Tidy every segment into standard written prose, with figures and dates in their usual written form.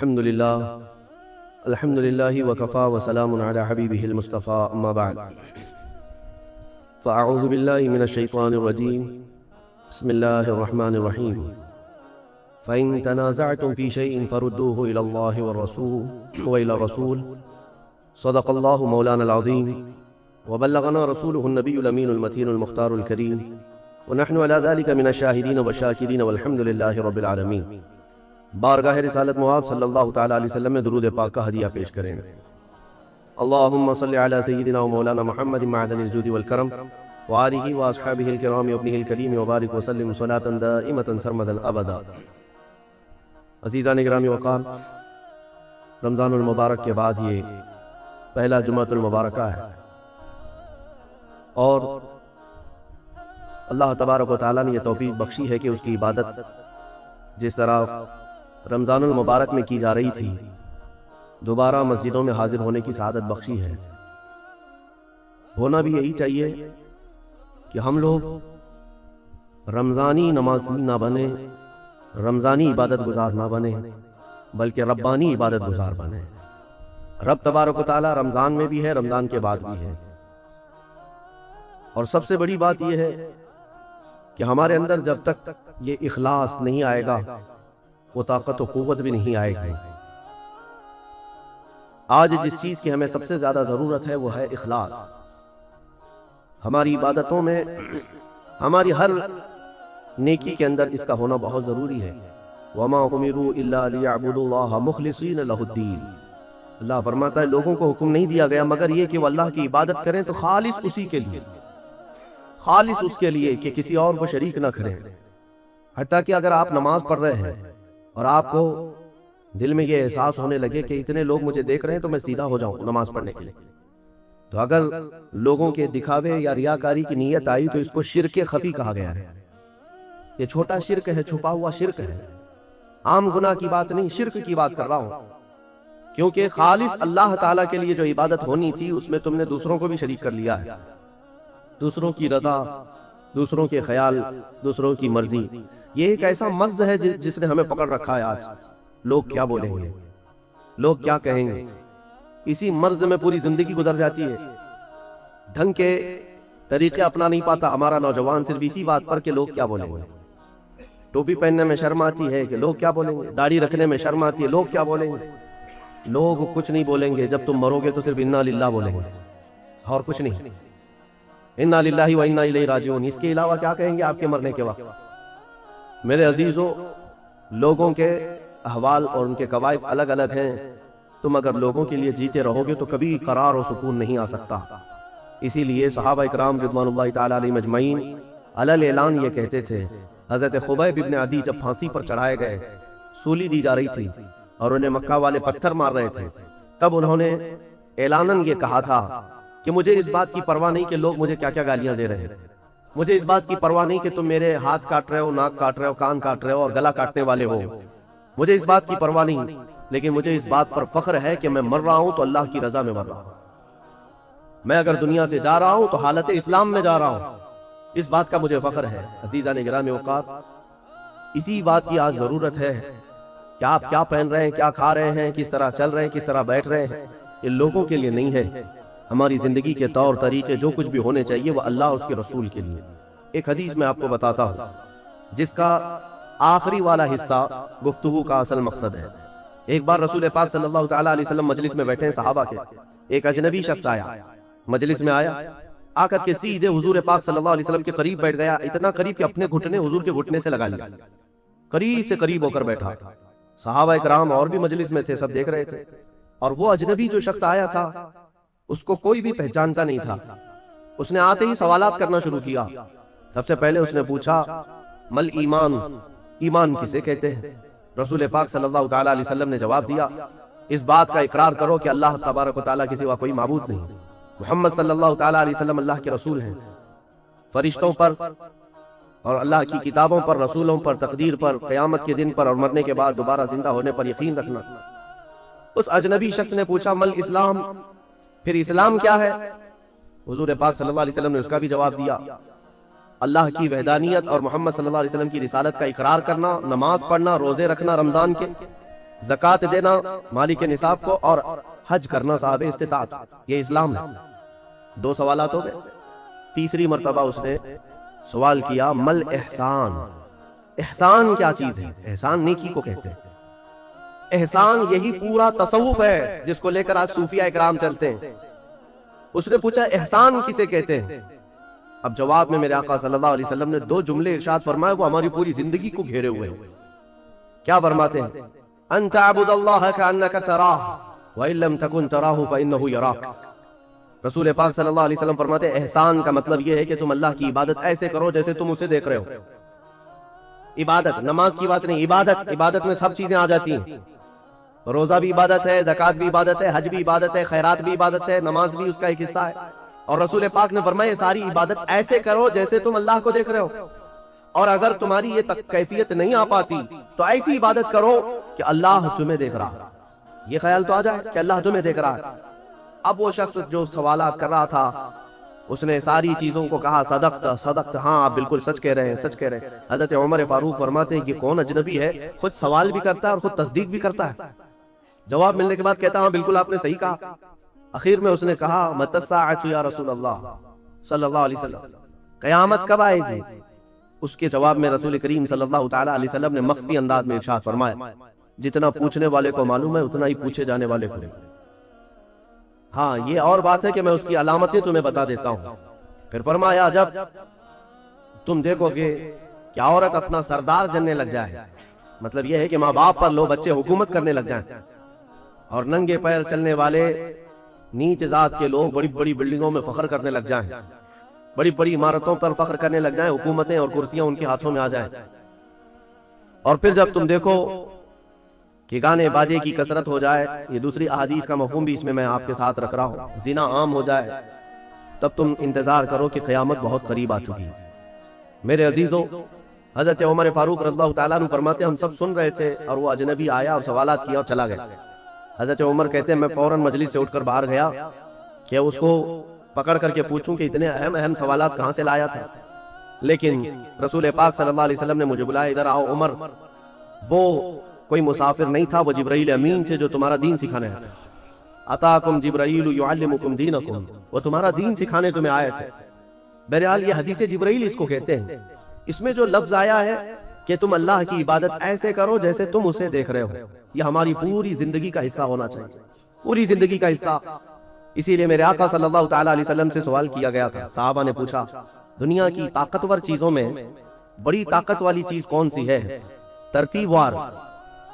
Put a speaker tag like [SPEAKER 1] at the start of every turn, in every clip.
[SPEAKER 1] الحمد لله وكفى وسلام على حبيبه المصطفى أما بعد فأعوذ بالله من الشيطان الرجيم بسم الله الرحمن الرحيم فإن تنازعتم في شيء فردوه إلى الله وإلى الرسول صدق الله مولانا العظيم وبلغنا رسوله النبي الأمين المتين المختار الكريم ونحن على ذلك من الشاهدين والشاكرين والحمد لله رب العالمين۔ بارگاہ رسالت مواب صلی اللہ تعالیٰ علیہ وسلم میں درود پاک کا ہدیہ پیش کریں۔ اللہم صلی علی سیدنا و مولانا محمد معدن الجود والکرم وآلہ واصحابہ الکرام وابنہ الکریم وبارک وسلم صلاة دائمة سرمدا ابدا۔ عزیزان گرامی وقار، رمضان المبارک کے بعد یہ پہلا جمعۃ المبارکہ ہے، اور اللہ تبارک و تعالیٰ نے یہ توفیق بخشی ہے کہ اس کی عبادت جس طرح رمضان المبارک میں کی جا رہی تھی، دوبارہ مسجدوں میں حاضر ہونے کی سعادت بخشی ہے۔ ہونا بھی یہی چاہیے کہ ہم لوگ رمضانی نمازی نہ بنیں، رمضانی عبادت گزار نہ بنیں، بلکہ ربانی عبادت گزار بنیں۔ رب تبارک و تعالی رمضان میں بھی ہے، رمضان کے بعد بھی ہے، اور سب سے بڑی بات یہ ہے کہ ہمارے اندر جب تک یہ اخلاص نہیں آئے گا وہ طاقت و قوت بھی نہیں آئے گی۔ آج جس چیز کی ہمیں سب سے زیادہ ضرورت ہے وہ ہے اخلاص۔ ہماری عبادتوں میں، ہماری ہر نیکی کے اندر اس کا ہونا بہت ضروری ہے۔ وَمَا أُمِرُوا إِلَّا لِيَعْبُدُوا اللَّهَ مُخْلِصِينَ لَهُ الدِّينَ۔ اللہ فرماتا ہے لوگوں کو حکم نہیں دیا گیا مگر یہ کہ وہ اللہ کی عبادت کریں تو خالص اسی کے لیے، خالص اس کے لیے، کہ کسی اور کو شریک نہ کریں۔ حتیٰ کہ اگر آپ نماز پڑھ رہے ہیں اور آپ کو دل میں یہ احساس ہونے لگے کہ اتنے لوگ مجھے دیکھ رہے ہیں تو میں سیدھا ہو جاؤں نماز پڑھنے کے لیے، تو اگر لوگوں کے دکھاوے یا ریاکاری کی نیت آئی تو اس کو شرک خفی کہا گیا ہے۔ یہ چھوٹا شرک ہے، چھپا ہوا شرک ہے، عام گناہ کی بات نہیں، شرک کی بات کر رہا ہوں، کیونکہ خالص اللہ تعالیٰ کے لیے جو عبادت ہونی تھی اس میں تم نے دوسروں کو بھی شریک کر لیا ہے۔ دوسروں کی رضا، دوسروں کے خیال، دوسروں کی مرضی، یہ ایک ایسا مرض ہے جس نے ہمیں پکڑ رکھا ہے۔ آج لوگ کیا بولیں گے، لوگ کیا کہیں گے، اسی مرض میں پوری زندگی گزر جاتی ہے۔ ڈھنگ کے طریقے اپنا نہیں پاتا ہمارا نوجوان، صرف اسی بات پر کہ لوگ کیا بولیں گے۔ ٹوپی پہننے میں شرم آتی ہے کہ لوگ کیا بولیں گے، داڑھی رکھنے میں شرم آتی ہے لوگ کیا بولیں گے۔ لوگ کچھ نہیں بولیں گے، جب تم مرو گے تو صرف انا للہ بولیں گے اور کچھ نہیں۔ انا للہ و انا الیہ راجعون، اس کے علاوہ کیا کہیں گے آپ کے مرنے کے وقت؟ میرے عزیزو، لوگوں کے احوال اور ان کے کوائف الگ الگ ہیں۔ تم اگر لوگوں کے لیے جیتے رہو گے تو کبھی قرار و سکون نہیں آ سکتا۔ اسی لیے صحابہ اکرام رضوان اللہ تعالیٰ علیہ مجمعین علی اعلان یہ کہتے تھے۔ حضرت خبیب ابن عدی جب پھانسی پر چڑھائے گئے، سولی دی جا رہی تھی اور انہیں مکہ والے پتھر مار رہے تھے، تب انہوں نے اعلاناً یہ کہا تھا کہ مجھے اس بات کی پرواہ نہیں کہ لوگ مجھے کیا کیا گالیاں دے رہے ہیں، مجھے اس بات کی پرواہ نہیں کہ تم میرے ہاتھ کاٹ رہے ہو، ناک کاٹ رہے ہو، کان کاٹ رہے ہو اور گلا کاٹنے والے ہو، مجھے اس بات کی پرواہ نہیں، لیکن مجھے اس بات پر فخر ہے کہ میں مر رہا ہوں تو اللہ کی رضا میں مر رہا ہوں۔ میں اگر دنیا سے جا رہا ہوں تو حالت اسلام میں جا رہا ہوں، اس بات کا مجھے فخر ہے۔ عزیزان گرامی اوقات، اسی بات کی آج ضرورت ہے کہ آپ کیا پہن رہے ہیں، کیا کھا رہے ہیں، کس طرح چل رہے ہیں، کس طرح بیٹھ رہے ہیں، یہ لوگوں کے لیے نہیں ہے۔ ہماری زندگی کے طور طریقے جو کچھ بھی ہونے چاہیے وہ اللہ اور اس کے رسول کے لیے۔ ایک حدیث میں آپ کو بتاتا ہوں جس کا آخری والا حصہ گفتگو کا اصل مقصد ہے۔ ایک بار رسول پاک صلی اللہ تعالیٰ علیہ وسلم مجلس میں بیٹھے ہیں صحابہ کے، ایک اجنبی شخص آیا، مجلس میں آیا، آ کر کے سیدھے حضور پاک صلی اللہ علیہ وسلم کے قریب بیٹھ گیا، اتنا قریب کہ اپنے گھٹنے حضور کے گھٹنے سے لگا لیا، قریب سے قریب ہو کر بیٹھا۔ صحابہ اکرام اور بھی مجلس میں تھے، سب دیکھ رہے تھے، اور وہ اجنبی جو شخص آیا تھا اس کو کوئی بھی پہچانتا نہیں تھا۔ اس نے آتے ہی سوالات کرنا شروع کیا۔ سب سے پہلے اس نے پوچھا مل ایمان، ایمان کسے کہتے ہیں؟ رسول پاک صلی اللہ تعالیٰ علیہ وسلم نے جواب دیا، اس بات کا اقرار کرو کہ اللہ تبارک و تعالیٰ کے سوا کوئی معبود نہیں، محمد صلی اللہ تعالیٰ علیہ وسلم اللہ کے رسول ہیں، فرشتوں پر اور اللہ کی کتابوں پر، رسولوں پر، تقدیر پر، قیامت کے دن پر اور مرنے کے بعد دوبارہ زندہ ہونے پر یقین رکھنا۔ اس اجنبی شخص نے پوچھا مل اسلام، پھر اسلام کیا ہے؟ حضور پاک صلی اللہ علیہ وسلم نے اس کا بھی جواب دیا، اللہ کی وحدانیت اور محمد صلی اللہ علیہ وسلم کی رسالت کا اقرار کرنا، نماز پڑھنا، روزے رکھنا رمضان کے، زکات دینا مالک نصاب کو اور حج کرنا صاحب استطاعت، یہ اسلام ہے۔ 2 سوالات ہو گئے۔ تیسری مرتبہ اس نے سوال کیا مل احسان، احسان کیا چیز ہے؟ احسان نیکی کو کہتے ہیں۔ احسان یہی پورا تصوف ہے جس کو لے کر آج صوفیہ اکرام چلتے ہیں۔ اس نے پوچھا احسان کسے کہتے ہیں؟ اب جواب میں میرے آقا صلی اللہ علیہ وسلم نے 2 جملے ارشاد فرمائے، وہ ہماری پوری زندگی کو گھیرے ہوئے ہیں۔ کیا فرماتے ہیں؟ ان تعبد اللہ کانک تراہ وان لم تکن تراہ فانہ یراک۔ رسول پاک صلی اللہ علیہ وسلم فرماتے ہیں احسان کا مطلب یہ ہے کہ تم اللہ کی عبادت ایسے کرو جیسے تم اسے دیکھ رہے ہو۔ عبادت، نماز کی بات نہیں، عبادت میں سب چیزیں آ جاتی ہیں۔ روزہ بھی عبادت ہے، زکوٰۃ بھی عبادت ہے، حج بھی عبادت ہے، خیرات بھی عبادت ہے، نماز بھی اس کا ایک حصہ ہے۔ اور رسول پاک نے فرمایا یہ ساری عبادت ایسے کرو جیسے تم اللہ کو دیکھ رہے ہو، اور اگر تمہاری یہ کیفیت نہیں آ پاتی تو ایسی عبادت کرو کہ اللہ تمہیں دیکھ رہا، یہ خیال تو آ جائے کہ اللہ تمہیں دیکھ رہا ہے۔ اب وہ شخص جو سوالات کر رہا تھا اس نے ساری چیزوں کو کہا صدقت صدقت، ہاں آپ بالکل سچ کہہ رہے ہیں، سچ کہہ رہے ہیں۔ حضرت عمر فاروق فرماتے ہیں کہ کون اجنبی ہے، خود سوال بھی کرتا ہے اور خود تصدیق بھی کرتا ہے۔ جواب ملنے کے بعد کہتا ہاں بالکل آپ نے صحیح کہا۔ اخیر میں اس نے کہا متی الساعۃ یا رسول اللہ صلی اللہ علیہ وسلم، قیامت کب آئے گی؟ اس کے جواب میں رسول کریم صلی اللہ تعالی علیہ وسلم نے مخفی انداز میں ارشاد فرمایا جتنا پوچھنے والے کو معلوم ہے اتنا ہی پوچھے جانے والے کو نہیں۔ ہاں یہ اور بات ہے کہ میں اس کی علامتیں تمہیں بتا دیتا ہوں۔ پھر فرمایا جب تم دیکھو گے کہ عورت اپنا سردار جننے لگ جائے، مطلب یہ ہے کہ ماں باپ پر لو بچے حکومت کرنے لگ جائیں، اور ننگے پیر چلنے والے نیچ ذات کے لوگ بڑی بڑی بلڈنگوں میں فخر کرنے لگ جائیں، بڑی بڑی عمارتوں پر فخر کرنے لگ جائیں، حکومتیں اور کرسیاں ان کے ہاتھوں میں آ جائیں، اور پھر جب تم دیکھو کہ گانے باجے کی کثرت ہو جائے، یہ دوسری احادیث کا مفہوم بھی اس میں آپ کے ساتھ رکھ رہا ہوں، زنا عام ہو جائے، تب تم انتظار کرو کہ قیامت بہت قریب آ چکی۔ میرے عزیزوں، حضرت عمر فاروق رضی اللہ تعالیٰ عنہ فرماتے ہیں ہم سب سن رہے تھے اور وہ اجنبی آیا اور سوالات کیا اور چلا گیا۔ حضرت عمر کہتے ہیں میں فوراً مجلس سے اٹھ کر باہر گیا کہ اس کو پکڑ کر کے پوچھوں کہ اتنے اہم سوالات کہاں سے لایا تھا، لیکن رسول پاک صلی اللہ علیہ وسلم نے مجھے بلایا، ادھر آؤ عمر، وہ کوئی مسافر نہیں تھا، وہ جبرائیل امین تھے جو تمہارا دین سکھانے آئے تھے۔ اتاکم جبرائیل یعلمکم دینکم، وہ تمہارا دین سکھانے تمہیں آئے تھے۔ بہرحال یہ حدیث جبرائیل اس کو کہتے ہیں۔ اس میں جو لفظ آیا ہے کہ تم اللہ کی عبادت ایسے کرو جیسے تم اسے دیکھ رہے ہو، یہ ہماری پوری زندگی کا حصہ ہونا چاہیے، پوری زندگی کا حصہ۔ اسی لیے میرے آقا صلی اللہ تعالیٰ علیہ وسلم سے سوال کیا گیا تھا، صحابہ نے پوچھا دنیا کی طاقتور چیزوں میں بڑی طاقت والی چیز کون سی ہے؟ ترتیب وار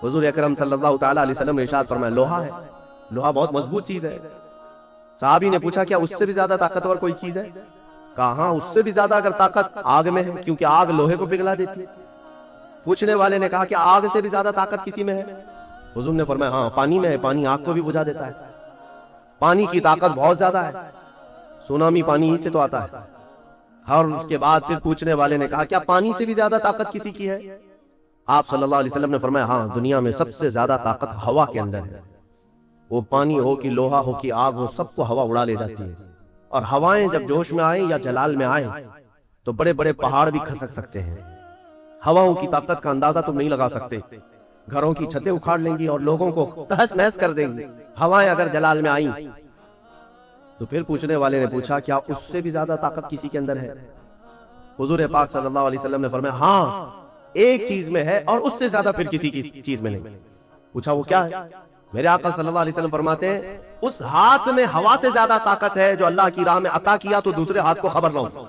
[SPEAKER 1] حضور اکرم صلی اللہ تعالیٰ علیہ وسلم نے ارشاد فرمایا لوہا ہے، لوہا بہت مضبوط چیز ہے۔ صحابی نے پوچھا کیا اس سے بھی زیادہ طاقتور کوئی چیز ہے؟ کہا ہاں اس سے بھی زیادہ اگر طاقت آگ میں ہے، کیونکہ آگ لوہے کو پگھلا دیتی۔ پوچھنے والے نے کہا کہ آگ سے بھی زیادہ طاقت کسی میں ہے؟ حضور نے فرمایا ہاں پانی میں ہے، پانی آگ کو بھی بجھا دیتا ہے، پانی کی طاقت بہت زیادہ ہے، سونامی پانی ہی سے تو آتا ہے۔ اور اس کے بعد پھر پوچھنے والے نے کہا کیا پانی سے بھی زیادہ طاقت کسی کی ہے؟ آپ صلی اللہ علیہ وسلم نے فرمایا ہاں دنیا میں سب سے زیادہ طاقت ہوا کے اندر ہے، وہ پانی ہو کہ لوہا ہو کہ آگ ہو، سب کو ہوا اڑا لے جاتی ہے، اور ہوائیں جب جوش میں آئیں یا جلال میں آئیں تو بڑے بڑے پہاڑ بھی کھسک سکتے ہیں۔ ہواؤں کی طاقت کا اندازہ تم نہیں لگا سکتے، گھروں کی چھتیں اکھاڑ لیں گی اور لوگوں کو تہس نہس کر دیں گی ہوائیں اگر جلال میں آئیں۔ تو پھر پوچھنے والے نے پوچھا کیا اس سے بھی زیادہ طاقت کسی کے اندر ہے؟ حضور پاک صلی اللہ علیہ وسلم نے فرمایا ہاں ایک چیز میں ہے اور اس سے زیادہ پھر کسی کی چیز میں نہیں۔ پوچھا وہ کیا ہے؟ میرے آقا صلی اللہ علیہ وسلم فرماتے ہیں اس ہاتھ میں ہوا سے زیادہ طاقت ہے جو اللہ کی راہ میں عطا کیا تو دوسرے ہاتھ کو خبر نہ ہو۔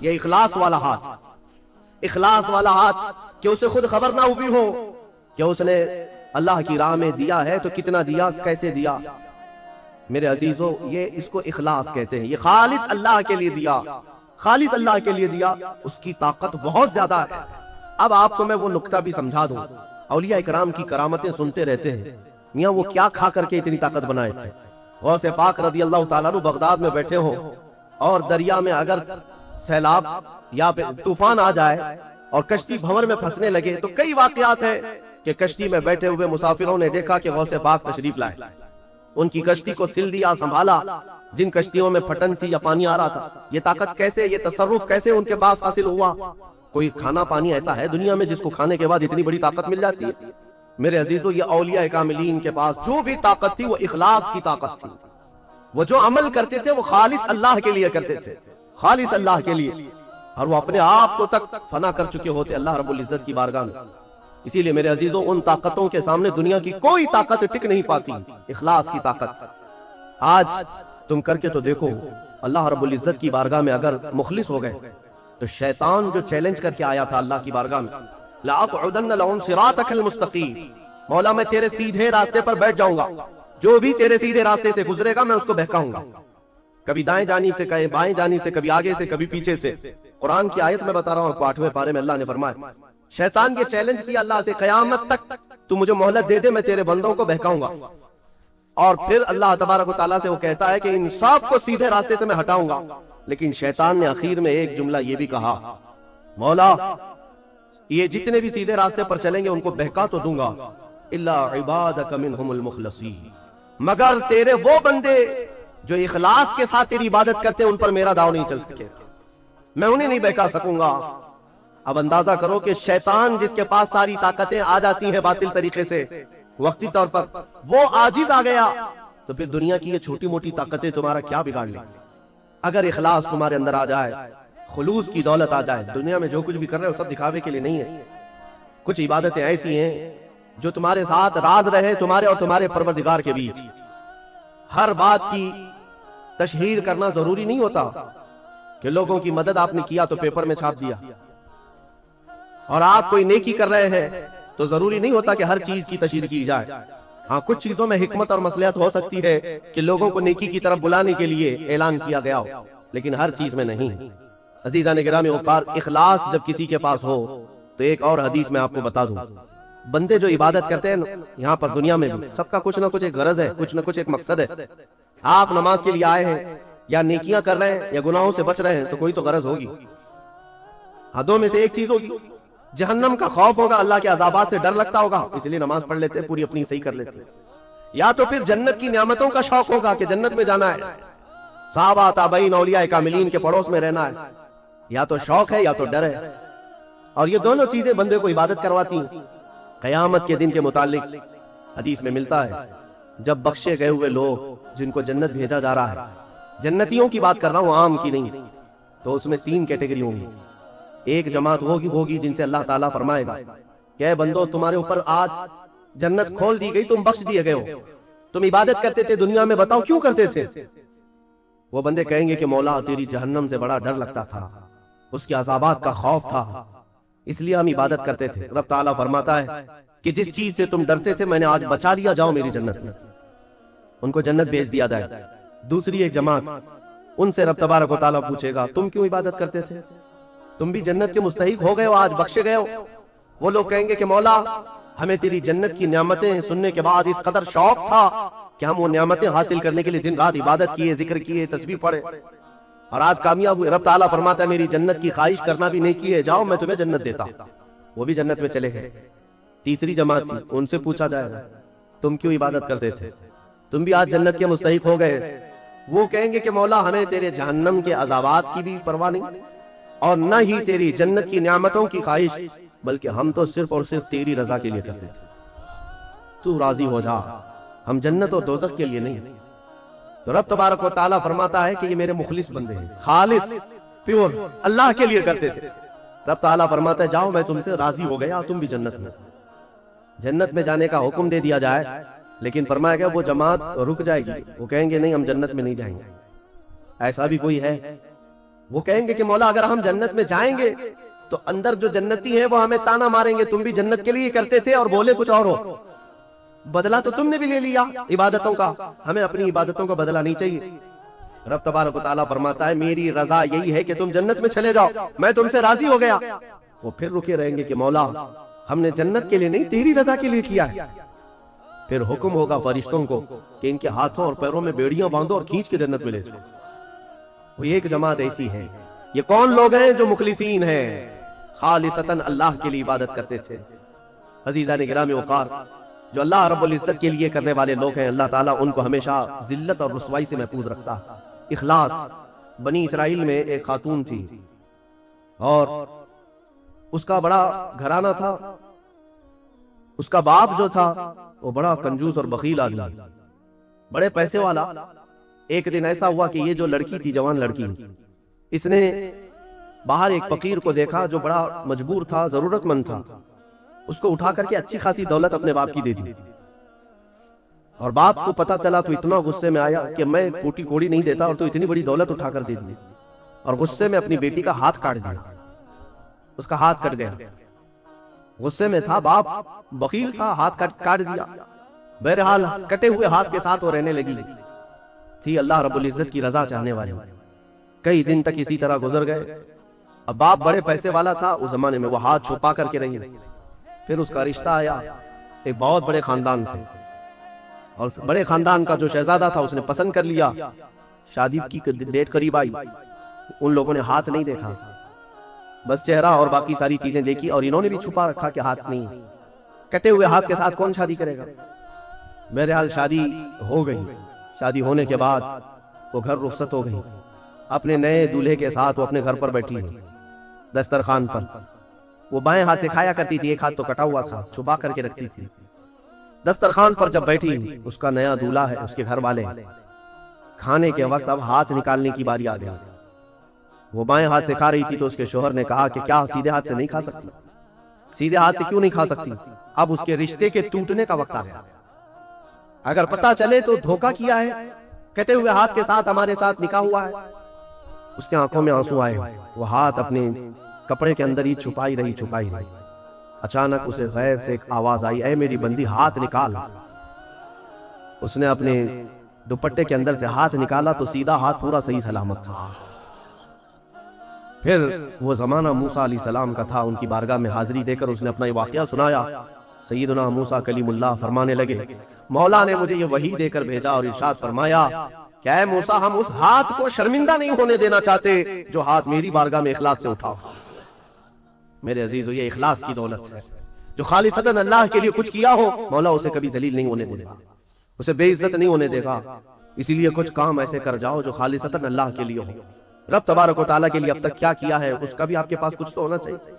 [SPEAKER 1] یہ اخلاص والا ہاتھ، اخلاص والا ہاتھ کہ اسے خود خبر نہ ہوئی ہو کہ اس نے اللہ کی راہ میں دیا ہے تو کتنا دیا، کیسے دیا۔ میرے عزیزو یہ اس کو اخلاص کہتے ہیں، یہ خالص اللہ کے لیے دیا، خالص اللہ کے لیے دیا، اس کی طاقت بہت زیادہ ہے۔ اب آپ کو میں وہ نکتہ بھی سمجھا دوں، اولیاء اکرام کی کرامتیں سنتے رہتے ہیں، میاں وہ کیا کھا کر کے اتنی طاقت بنائے تھے۔ غوث پاک رضی اللہ تعالیٰ عنہ بغداد میں بیٹھے ہوں اور دریا میں اگر سیلاب یا طوفان آ جائے اور کشتی بھنور میں پھنسنے لگے تو کئی واقعات ہیں کہ کشتی میں بیٹھے ہوئے مسافروں نے دیکھا کہ غوث پاک تشریف لائے، ان کی کشتی کو سل دیا، سنبھالا۔ جن کشتیوں میں پھٹن تھی یا پانی آ رہا تھا، یہ طاقت کیسے، یہ تصرف کیسے ان کے پاس حاصل ہوا؟ کوئی کھانا پانی ایسا ہے دنیا میں جس کو کھانے کے بعد اتنی بڑی طاقت مل جاتی ہے؟ میرے عزیزو یہ اولیاء کاملین کے پاس جو بھی طاقت تھی وہ اخلاص کی طاقت تھی. وہ جو عمل کرتے تھے وہ خالص اللہ کے لیے کرتے تھے, خالص اللہ کے لیے, اور وہ اپنے آپ کو تک فنا کر چکے ہوتے اللہ رب العزت کی بارگاہ میں. اسی لیے میرے عزیزو ان طاقتوں کے سامنے دنیا کی کوئی طاقت ٹک نہیں پاتی, اخلاص کی طاقت. آج تم کر کے تو دیکھو, اللہ رب العزت کی بارگاہ میں اگر مخلص ہو گئے تو شیطان جو چیلنج کر کے آیا تھا اللہ کی بارگاہ میں, لَأَقْعُدَنَّ لَهُمْ صِرَاطَكَ الْمُسْتَقِيمَ, مولا میں تیرے سیدھے راستے پر بیٹھ جاؤں گا, جو بھی تیرے سیدھے راستے سے گزرے گا میں اس کو بہکاؤں گا, کبھی دائیں جانب سے, کہیں بائیں جانب سے, کبھی آگے سے, کبھی پیچھے سے. قرآن کی آیت میں بتا رہا ہوں 8ویں پارے میں اللہ نے فرمایا, شیطان کے چیلنج کیا اللہ سے, قیامت تک تو مجھے مہلت دے دے, میں تیرے بندوں کو بہکاؤں گا. اور پھر اللہ تبارک و تعالیٰ سے وہ کہتا ہے کہ ان سب کو سیدھے راستے سے میں ہٹاؤں گا. لیکن شیطان نے اخیر میں ایک جملہ یہ بھی کہا, مولا یہ جتنے بھی سیدھے راستے پر چلیں گے ان کو بہکا تو دوں گا, الا عبادک منہم المخلصین, مگر تیرے وہ بندے جو اخلاص کے ساتھ تیری عبادت کرتے ہیں ان پر میرا داؤ نہیں چل سکے, میں انہیں نہیں بہکا سکوں گا. اب اندازہ کرو کہ شیطان جس کے پاس ساری طاقتیں آ جاتی ہیں باطل طریقے سے وقتی طور پر, وہ عاجز آ گیا, تو پھر دنیا کی یہ چھوٹی موٹی طاقتیں تمہارا کیا بگاڑ لیں. اگر اخلاص تمہارے اندر آ جائے, خلوص کی دولت آ جائے, دنیا میں جو کچھ بھی کر رہے ہو سب دکھاوے کے لیے نہیں ہے. کچھ عبادتیں ایسی ہیں جو تمہارے ساتھ راز رہے تمہارے اور تمہارے پروردگار کے بیچ. ہر بات کی تشہیر کرنا ضروری نہیں ہوتا کہ لوگوں کی مدد آپ نے کیا تو پیپر میں چھاپ دیا, اور آپ کوئی نیکی کر رہے ہیں تو ضروری نہیں ہوتا کہ ہر چیز کی تشہیر کی جائے. ہاں کچھ چیزوں میں حکمت اور مصلحت ہو سکتی ہے کہ لوگوں کو نیکی کی طرف بلانے کے لیے اعلان کیا گیا ہو, لیکن ہر چیز میں نہیں. عزیزان گرامی وقار, اخلاص جب کسی کے پاس ہو تو ایک اور حدیث میں آپ کو بتا دوں, بندے جو عبادت کرتے ہیں یہاں پر دنیا میں بھی سب کا کچھ نہ کچھ ایک غرض ہے, کچھ نہ کچھ ایک مقصد ہے. آپ نماز کے لیے آئے ہیں یا نیکیاں کر رہے ہیں یا گناہوں سے بچ رہے ہیں تو کوئی تو غرض ہوگی. حدوں میں سے ایک چیز ہوگی, جہنم کا خوف ہوگا, اللہ کے عذابات سے ڈر لگتا ہوگا, اس لیے نماز پڑھ لیتے ہیں, پوری اپنی صحیح کر لیتے ہیں. یا تو پھر جنت کی نعمتوں کا شوق ہوگا کہ جنت میں جانا ہے, صحابہ تابعین اولیاء کاملین کے پڑوس میں رہنا ہے. یا تو شوق ہے یا تو ڈر ہے, اور یہ دونوں چیزیں بندے کو عبادت کرواتی ہیں. قیامت کے دن کے متعلق حدیث میں ملتا ہے, جب بخشے گئے ہوئے لوگ جن کو جنت بھیجا جا رہا ہے, جنتیوں کی بات کر رہا ہوں عام کی نہیں, تو اس میں 3 کیٹیگری ہوں گی. ایک جماعت ہوگی جن سے اللہ تعالیٰ فرمائے گا کہ اے بندو تمہارے اوپر آج جنت کھول دی گئی, تم بخش دیے گئے ہو, تم عبادت کرتے تھے دنیا میں, بتاؤ کیوں کرتے تھے؟ وہ بندے کہیں گے کہ مولا تیری جہنم سے بڑا ڈر لگتا تھا, اس کے عذابات کا خوف تھا, اس لیے ہم عبادت کرتے تھے. رب تعالیٰ فرماتا ہے کہ جس چیز سے تم ڈرتے تھے میں نے آج بچا لیا, جاؤ میری جنت میں. ان کو جنت بھیج دیا جائے. دوسری ایک جماعت, ان سے رب تبارک و تعالیٰ پوچھے گا تم کیوں عبادت کرتے تھے, تم بھی جنت کے مستحق ہو گئے ہو, آج بخشے گئے ہو. وہ لوگ کہیں گے کہ مولا ہمیں تیری جنت کی نعمتیں سننے کے بعد اس قدر شوق تھا کہ ہم وہ نعمتیں حاصل کرنے کے لیے دن رات عبادت کیے, ذکر کیے, تسبیح پڑھے, اور آج کامیاب ہوئے. رب تعالیٰ فرماتا ہے میری جنت کی خواہش کرنا بھی نیکی ہے, جاؤ میں تمہیں جنت دیتا. وہ بھی جنت میں چلے گئے. تیسری جماعت تھی, ان سے پوچھا جائے گا تم کیوں عبادت کرتے تھے, تم بھی آج جنت کے مستحق ہو گئے. وہ کہیں گے کہ مولا ہمیں تیرے جہنم کے عذابات کی بھی پرواہ نہیں, اور نہ ہی تیری جنت کی نعمتوں کی خواہش, بلکہ ہم تو صرف اور صرف تیری رضا کے لیے کرتے تھے, تو راضی ہو جا, ہم جنت اور دوزخ کے لیے نہیں. تو رب تبارک و تعالیٰ فرماتا ہے کہ یہ میرے مخلص بندے ہیں, خالص پیور اللہ کے لیے کرتے تھے. رب تعالیٰ فرماتا ہے جاؤ میں تم سے راضی ہو گیا, تم بھی جنت میں. جنت میں جانے کا حکم دے دیا جائے, لیکن فرمایا گیا وہ جماعت رک جائے گی, وہ کہیں گے نہیں ہم جنت میں نہیں جائیں گے. ایسا بھی کوئی ہے, وہ کہیں گے کہ مولا اگر ہم جنت میں جائیں گے تو اندر جو جنتی ہیں وہ ہمیں تانا ماریں گے, تم بھی جنت کے لیے کرتے تھے اور بولے کچھ اور ہو, بدلہ تو تم نے بھی لے لیا عبادتوں کا, ہمیں اپنی عبادتوں کا بدلہ نہیں چاہیے. رب تبارک و تعالیٰ فرماتا ہے میری رضا یہی ہے کہ تم جنت میں چلے جاؤ, میں تم سے راضی ہو گیا. وہ پھر رکے رہیں گے کہ مولا ہم نے جنت کے لیے نہیں تیری رضا کے لیے کیا ہے. پھر حکم ہوگا فرشتوں کو کہ ان کے ہاتھوں اور پیروں میں بیڑیاں باندھو اور کھینچ کے جنت میں لے جاؤ. وہ ایک جماعت ایسی ہے. یہ کون لوگ ہیں جو مخلصین ہیں, خالصتاً اللہ کے لیے عبادت کرتے تھے. عزیزان گرامی وقار, جو اللہ رب العزت کے لیے کرنے والے لوگ ہیں, اللہ تعالیٰ ان کو ہمیشہ ذلت اور رسوائی سے محفوظ رکھتا. اخلاص. بنی اسرائیل میں ایک خاتون تھی اور اس کا بڑا گھرانہ تھا, اس کا باپ جو تھا وہ بڑا کنجوس اور بخیل آدمی، بڑے پیسے والا۔ ایک دن ایسا ہوا کہ یہ جو لڑکی تھی، جوان لڑکی، اس نے باہر ایک فقیر کو دیکھا جو بڑا مجبور تھا، ضرورت مند تھا۔ اس کو اٹھا کر کے اچھی خاصی دولت اپنے باپ کی دے دی، اور باپ کو پتا چلا تو اتنا غصے میں آیا کہ میں کوٹی کوڑی نہیں دیتا اور تو اتنی بڑی دولت اٹھا کر دے دی، اور غصے میں اپنی بیٹی کا ہاتھ کاٹ دیا۔ اس کا ہاتھ کٹ گیا، غصے میں تھا باپ، بخیل تھا، ہاتھ کاٹ دیا۔ بہرحال کٹے ہوئے ہاتھ کے ساتھ وہ رہنے لگی تھی اللہ رب العزت کی رضا چاہنے والی۔ کئی دن تک اسی طرح گزر گئے۔ اب باپ بڑے پیسے والا تھا، اس زمانے میں وہ ہاتھ چھپا کر کے رہی۔ پھر اس کا رشتہ آیا ایک بہت بڑے خاندان سے، اور بڑے خاندان کا جو شہزادہ تھا اس نے پسند کر لیا۔ شادی کی ڈیٹ قریب آئی، ان لوگوں نے ہاتھ نہیں دیکھا، بس چہرہ اور باقی ساری چیزیں دیکھی، اور انہوں نے بھی چھپا رکھا کہ ہاتھ نہیں۔ کٹے ہوئے ہاتھ کے ساتھ کون شادی کرے گا؟ بہرحال شادی ہو گئی۔ شادی ہونے کے بعد وہ گھر رخصت ہو گئی، اپنے نئے دولہے کے ساتھ وہ اپنے گھر پر بیٹھی دسترخوان پر۔ وہ بائیں ہاتھ سے کھایا کرتی تھی، ایک ہاتھ تو کٹا ہوا تھا، چھپا کر کے رکھتی تھی۔ دسترخوان پر جب بیٹھی، اس کا نیا دولہا ہے، اس کے گھر والے، کھانے کے وقت اب ہاتھ نکالنے کی باری آ گئی۔ وہ بائیں ہاتھ سے کھا رہی تھی تو اس کے شوہر نے کہا کہ کیا سیدھے ہاتھ سے نہیں کھا سکتی؟ سیدھے ہاتھ سے کیوں نہیں کھا سکتی؟ اب اس کے رشتے کے ٹوٹنے کا وقت آ گیا، اگر پتا چلے تو دھوکہ کیا ہے، کٹے ہوئے ہاتھ کے ساتھ ہمارے ساتھ نکاح ہوا ہے۔ اس کے آنکھوں میں آنسو آئے، وہ ہاتھ اپنے کپڑے کے اندر ہی چھپائی رہی۔ اچانک اسے غیب سے ایک آواز آئی، اے میری بندی ہاتھ نکال۔ اس نے اپنے دوپٹے کے اندر سے ہاتھ نکالا تو سیدھا ہاتھ پورا صحیح سلامت تھا۔ پھر وہ زمانہ موسیٰ علیہ السلام کا تھا، ان کی بارگاہ میں حاضری دے کر اس نے اپنا یہ واقعہ سنایا۔ سیدنا موسیٰ کلیم اللہ فرمانے لگے، مولا نے مجھے یہ وحی دے کر بھیجا اور ارشاد فرمایا کہ اے موسیٰ، ہم اس ہاتھ کو شرمندہ نہیں ہونے دینا چاہتے جو ہاتھ میری بارگاہ میں اخلاص سے اٹھا۔ میرے عزیزو، یہ اخلاص کی دولت ہے۔ جو خالصتاً اللہ کے لیے کچھ کیا ہو، مولا اسے کبھی ذلیل نہیں ہونے دے گا، اسے بے عزت نہیں ہونے دے گا۔ اسی لیے کچھ کام ایسے کر جاؤ جو خالصتاً اللہ کے لیے ہو۔ رب تبارک و تعالیٰ کے لیے اب تک کیا کیا ہے، اس کا بھی آپ کے پاس کچھ تو ہونا چاہیے۔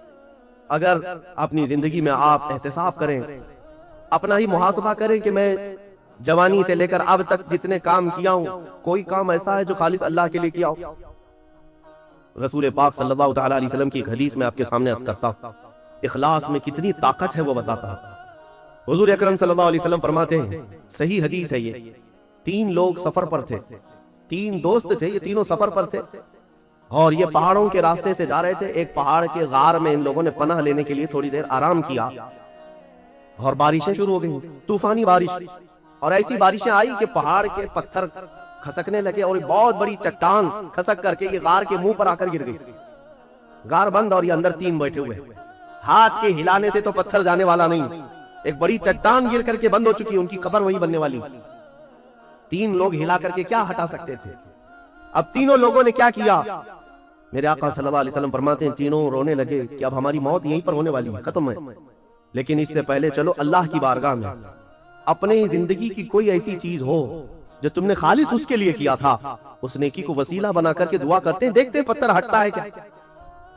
[SPEAKER 1] اگر اپنی زندگی میں آپ احتساب کریں، اپنا ہی محاسبہ کریں کہ میں جوانی سے لے کر اب تک جتنے کام کیا ہوں، کوئی کام ایسا ہے جو خالص اللہ کے لیے کیا ہو؟ رسول پاک صلی اللہ تعالیٰ علیہ وسلم کی ایک حدیث میں آپ کے سامنے عرض کرتا ہوں، اخلاص میں کتنی طاقت ہے وہ بتاتا ہوں۔ حضور اکرم صلی اللہ علیہ وسلم فرماتے ہیں، صحیح حدیث ہے یہ، 3 لوگ سفر پر تھے، 3 دوست تھے، یہ تینوں سفر پر تھے، اور یہ پہاڑوں کے راستے سے جا رہے تھے۔ ایک پہاڑ کے غار میں ان لوگوں نے پناہ لینے کے لیے تھوڑی دیر آرام کیا، اور بارشیں شروع ہو گئیں، طوفانی بارش، اور ایسی بارشیں آئی کہ پہاڑ کے پتھر کھسکنے لگے، اور بہت بڑی چٹان کھسک کر کے یہ غار کے منہ پر آ کر گر گئی۔ غار بند اور یہ اندر 3 بیٹھے ہوئے، ہاتھ کے ہلانے سے تو پتھر جانے والا نہیں، ایک بڑی چٹان گر کر کے بند ہو چکی، ان کی قبر وہی بننے والی۔ 3 لوگ ہلا کر کے کیا ہٹا سکتے تھے؟ اب تینوں لوگوں نے کیا کیا؟ میرے آقا صلی اللہ علیہ وسلم فرماتے ہیں تینوں رونے لگے کہ اب ہماری موت یہیں پر ہونے والی ہے، ختم ہے، لیکن اس سے پہلے چلو اللہ کی بارگاہ میں اپنی زندگی کی کوئی ایسی چیز ہو جو تم نے خالص اس کے لیے کیا تھا، اس نیکی کو وسیلہ بنا کر کے دعا کرتے ہیں، دیکھتے ہیں پتھر ہٹتا ہے کیا۔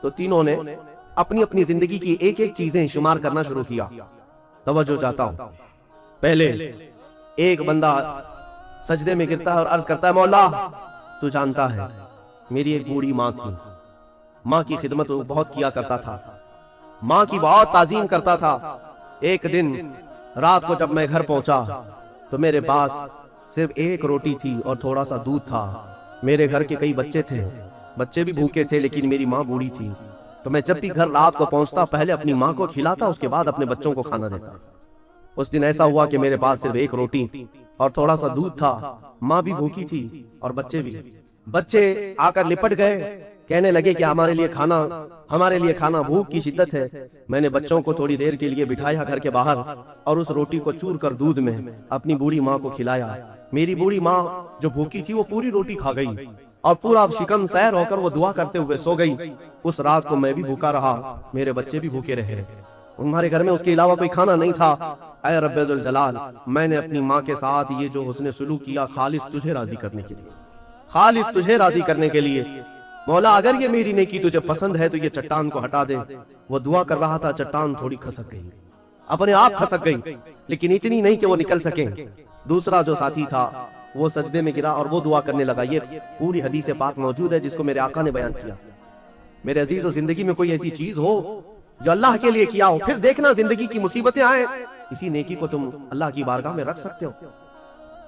[SPEAKER 1] تو تینوں نے اپنی اپنی زندگی کی ایک ایک چیزیں شمار کرنا شروع کیا۔ توجہ چاہتا ہوں، پہلے ایک بندہ سجدے میں گرتا ہے اور عرض کرتا ہے، مولا تو جانتا ہے میری ایک بوڑھی ماں تھی، ماں کی خدمت بہت کیا کرتا تھا، ماں کی بہت تعظیم کرتا تھا۔ ایک دن رات کو جب میں گھر پہنچا تو میرے پاس صرف ایک روٹی تھی اور تھوڑا سا دودھ تھا۔ میرے گھر کے کئی بچے تھے، بچے بھی بھوکے تھے، لیکن میری ماں بوڑھی تھی، تو میں جب بھی گھر رات کو پہنچتا پہلے اپنی ماں کو کھلاتا، اس کے بعد اپنے بچوں کو کھانا دیتا۔ اس دن ایسا ہوا کہ میرے پاس صرف ایک روٹی اور تھوڑا سا دودھ تھا، ماں بھی بھوکی تھی اور بچے بھی۔ بچے آ کر لپٹ گئے، کہنے لگے کہ ہمارے لیے کھانا بھوک کی شدت ہے۔ میں نے بچوں کو تھوڑی دیر کے لیے بٹھایا گھر کے باہر، اور اس روٹی کو چور کر دودھ میں اپنی بوڑھی ماں کو کھلایا۔ میری بوڑھی ماں جو بھوکی تھی وہ پوری روٹی کھا گئی، اور پورا شکم سیر ہو کر وہ دعا کرتے ہوئے سو گئی۔ اس رات کو میں بھی بھوکا رہا، میرے بچے بھی بھوکے رہے، ہمارے گھر میں اس کے علاوہ کوئی کھانا نہیں تھا۔ اے رب ذوالجلال، میں نے اپنی ماں کے ساتھ یہ جو حسن سلوک کیا خالص تجھے راضی کرنے کے لیے، خالص تجھے راضی کرنے کے لیے۔ مولا اگر یہ میری نیکی تجھے پسند ہے تو یہ چٹان کو ہٹا دے۔ وہ دعا کر رہا تھا، چٹان تھوڑی کھسک گئی، اپنے آپ کھسک گئی، لیکن اتنی نہیں کہ وہ نکل سکیں۔ دوسرا جو ساتھی تھا وہ سجدے میں گرا اور وہ دعا کرنے لگا۔ یہ پوری حدیث پاک موجود ہے جس کو میرے آقا نے بیان کیا۔ میرے عزیز و زندگی میں کوئی ایسی چیز ہو جو اللہ کے لیے کیا ہو، پھر دیکھنا زندگی کی مصیبتیں آئیں، اسی نیکی کو تم اللہ کی بارگاہ میں رکھ سکتے ہو۔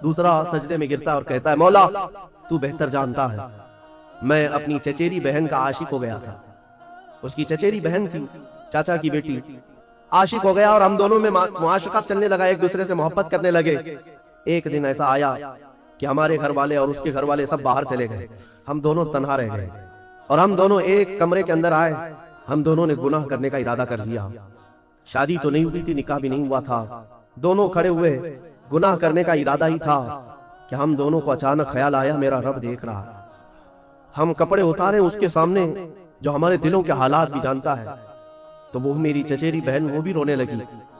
[SPEAKER 1] دوسرا سجدے میں گرتا ہے اور کہتا ہے مولا تو بہتر جانتا ہے، میں اپنی چچیری بہن کا عاشق ہو گیا تھا۔ اس کی چچیری بہن تھی، چاچا کی بیٹی، عاشق ہو گیا اور ہم دونوں میں معاشقت چلنے لگا، ایک دوسرے سے محبت کرنے لگے۔ ایک دن ایسا آیا کہ ہمارے گھر والے اور اس کے گھر والے سب باہر چلے گئے، ہم دونوں تنہا رہ گئے اور ہم دونوں ایک کمرے کے اندر آئے۔ ہم دونوں نے گناہ کرنے کا ارادہ کر لیا۔ شادی تو نہیں ہوئی تھی، نکاح بھی نہیں ہوا تھا، دونوں کھڑے ہوئے، گناہ کرنے کا ارادہ ہی تھا کہ ہم دونوں کو اچانک خیال آیا میرا رب دیکھ رہا ہے۔ ہم کپڑے اتارے اس کے سامنے جو ہمارے دلوں کے حالات بھی جانتا ہے، تو وہ میری چچیری بہن وہ بھی رونے لگی،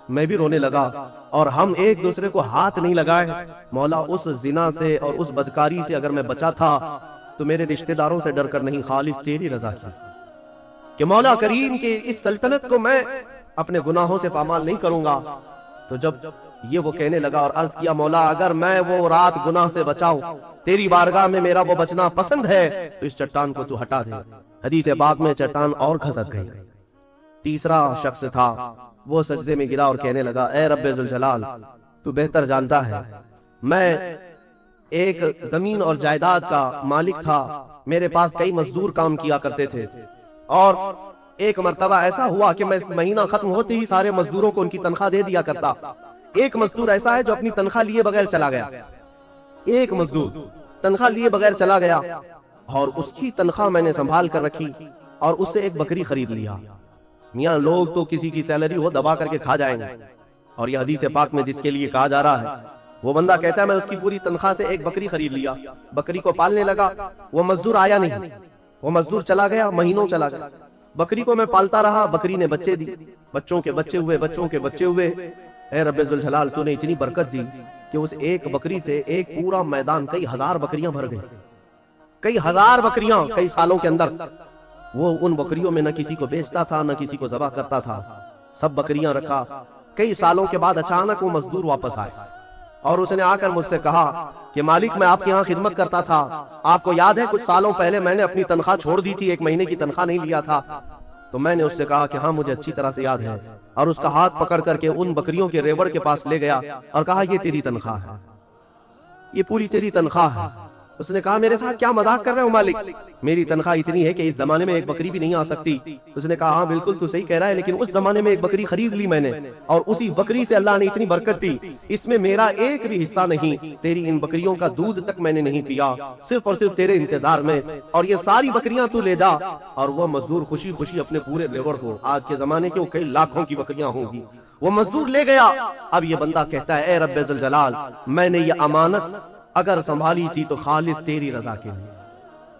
[SPEAKER 1] میں بھی رونے لگا، اور ہم ایک دوسرے کو ہاتھ نہیں لگائے۔ مولا اس زنا سے اور اس بدکاری سے اگر میں بچا تھا تو میرے رشتہ داروں سے ڈر کر نہیں، خالص تیری رضا کی، کہ مولا کریم کی اس سلطنت کو میں اپنے گناہوں سے پامال نہیں کروں گا۔ تو جب یہ وہ کہنے لگا اور عرض کیا مولا اگر میں وہ رات گناہ سے بچاؤں، تیری بارگاہ میں میرا وہ بچنا پسند ہے تو اس چٹان کو تو ہٹا دے۔ حدیث پاک میں چٹان اور کھسک گئی۔ تیسرا شخص تھا، وہ سجدے میں گرا اور کہنے لگا اے رب ذوالجلال تو بہتر جانتا ہے، میں ایک زمین اور جائیداد کا مالک تھا، میرے پاس کئی مزدور کام کیا کرتے تھے، اور ایک مرتبہ ایسا ہوا کہ میں مہینہ ختم ہوتے ہی سارے مزدوروں کو ان کی تنخواہ دے دیا کرتا۔ ایک مزدور ایسا ہے جو اپنی تنخواہ لیے بغیر چلا گیا، ایک مزدور تنخواہ لیے بغیر چلا گیا، اور اس کی تنخواہ میں نے سنبھال کر رکھی اور اس سے ایک بکری خرید لیا۔ میاں لوگ تو کسی کی سیلری ہو دبا کر کے کھا جائیں گے، اور یہ حدیث پاک میں جس کے لیے کہا جا رہا ہے وہ بندہ کہتا ہے میں اس کی پوری تنخواہ سے ایک بکری خرید لیا، بکری کو پالنے لگا، وہ مزدور آیا نہیں، وہ مزدور چلا گیا، مہینوں چلا گیا، بکری کو میں پالتا رہا، بکری نے بچے دی، بچوں کے بچے ہوئے، بچوں کے بچے ہوئے۔ اے رب ذوالجلال تو نے اتنی برکت دی کہ اس ایک بکری سے ایک پورا میدان کئی ہزار بکریاں بھر گئی، کئی ہزار بکریاں کئی سالوں کے اندر۔ وہ ان بکریوں میں نہ کسی کو بیچتا تھا نہ کسی کو ذبح کرتا تھا، سب بکریاں رکھا۔ کئی سالوں کے بعد اچانک وہ مزدور واپس آئے اور اس نے آ کر مجھ سے کہا کہ مالک میں آپ کے ہاں خدمت کرتا تھا، آپ کو یاد ہے کچھ سالوں پہلے میں نے اپنی تنخواہ چھوڑ دی تھی، ایک مہینے کی تنخواہ نہیں لیا تھا۔ تو میں نے اس سے کہا کہ ہاں مجھے اچھی طرح سے یاد ہے، اور اس کا ہاتھ پکڑ کر کے ان بکریوں کے ریوڑ کے پاس لے گیا اور کہا یہ تیری تنخواہ ہے، یہ پوری تیری تنخواہ ہے۔ اس نے کہا میرے ساتھ کیا مذاق کر رہے ہو مالک، میری تنخواہ اتنی ہے کہ اس زمانے میں ایک بکری بھی نہیں آ سکتی۔ اس نے کہا ہاں بالکل تو صحیح کہہ رہا ہے، لیکن اس زمانے میں ایک بکری خرید لی میں نے، اور اسی بکری سے اللہ نے اتنی برکت دی، اس میں میرا ایک بھی حصہ نہیں، تیری ان بکریوں کا دودھ تک میں نے نہیں پیا، صرف اور صرف تیرے انتظار میں، اور یہ ساری بکریاں تو لے جا۔ اور وہ مزدور خوشی خوشی اپنے پورے ریوڑ کو، آج کے زمانے کے وہ کئی لاکھوں کی بکریاں ہوں گی، وہ مزدور لے گیا۔ اب یہ بندہ کہتا ہے اے رب ذوالجلال میں نے یہ امانت اگر سنبھالی تھی تو خالص تیری رضا کے لیے،